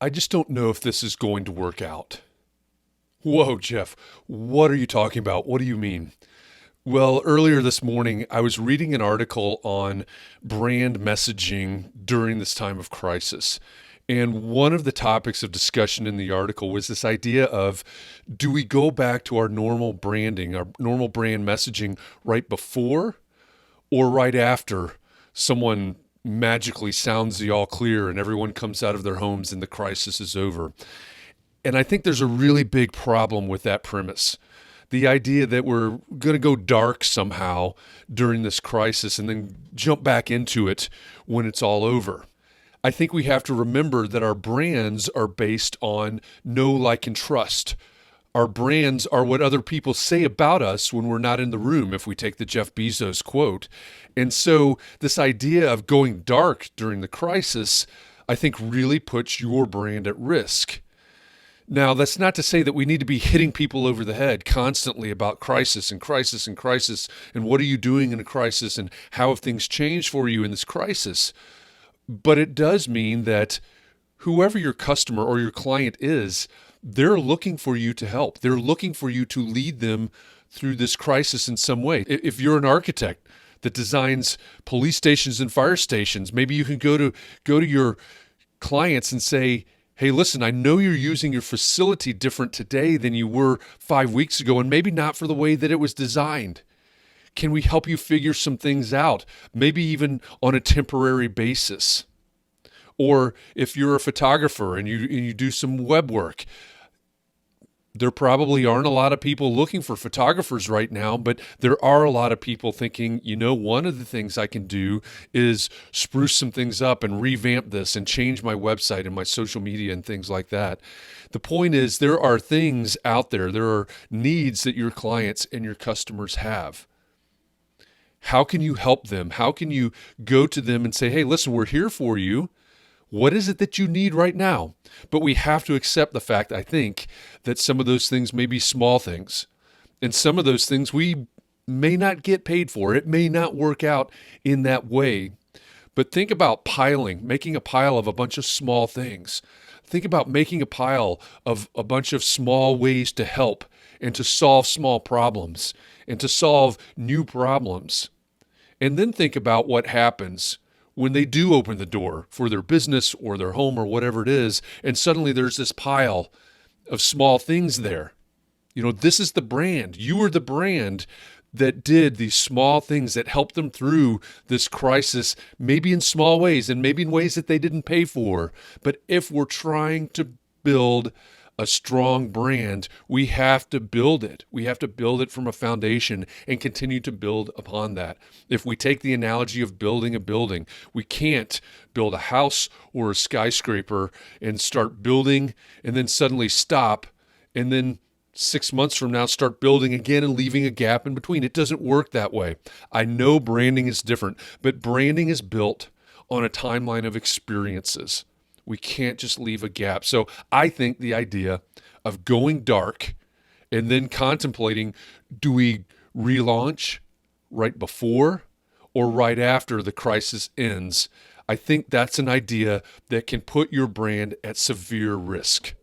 I just don't know if this is going to work out. Whoa, Jeff, what are you talking about? What do you mean? Well, earlier this morning, I was reading an article on brand messaging during this time of crisis. And one of the topics of discussion in the article was this idea of, do we go back to our normal branding, our normal brand messaging right before or right after someone magically sounds the all clear and everyone comes out of their homes and the crisis is over? And I think there's a really big problem with that premise. The idea that we're going to go dark somehow during this crisis and then jump back into it when it's all over. I think we have to remember that our brands are based on know, like, and trust. Our brands are what other people say about us when we're not in the room, if we take the Jeff Bezos quote. And so this idea of going dark during the crisis, I think really puts your brand at risk. Now, that's not to say that we need to be hitting people over the head constantly about crisis and crisis and crisis and what are you doing in a crisis and how have things changed for you in this crisis. But it does mean that whoever your customer or your client is, they're looking for you to help. They're looking for you to lead them through this crisis in some way. If you're an architect that designs police stations and fire stations, maybe you can go to your clients and say, hey, listen, I know you're using your facility different today than you were 5 weeks ago, and maybe not for the way that it was designed. Can we help you figure some things out, maybe even on a temporary basis? Or if you're a photographer and you do some web work, there probably aren't a lot of people looking for photographers right now, but there are a lot of people thinking, one of the things I can do is spruce some things up and revamp this and change my website and my social media and things like that. The point is, there are things out there, there are needs that your clients and your customers have. How can you help them? How can you go to them and say, hey, listen, we're here for you. What is it that you need right now? But we have to accept the fact, I think, that some of those things may be small things. And some of those things we may not get paid for. It may not work out in that way. But think about making a pile of a bunch of small things. Think about making a pile of a bunch of small ways to help and to solve small problems and to solve new problems. And then think about what happens when they do open the door for their business or their home or whatever it is, and suddenly there's this pile of small things there. This is the brand. You are the brand that did these small things that helped them through this crisis, maybe in small ways and maybe in ways that they didn't pay for. But if we're trying to build a strong brand, we have to build it. We have to build it from a foundation and continue to build upon that. If we take the analogy of building a building, we can't build a house or a skyscraper and start building and then suddenly stop and then 6 months from now start building again and leaving a gap in between. It doesn't work that way. I know branding is different, but branding is built on a timeline of experiences. We can't just leave a gap. So I think the idea of going dark and then contemplating, do we relaunch right before or right after the crisis ends? I think that's an idea that can put your brand at severe risk.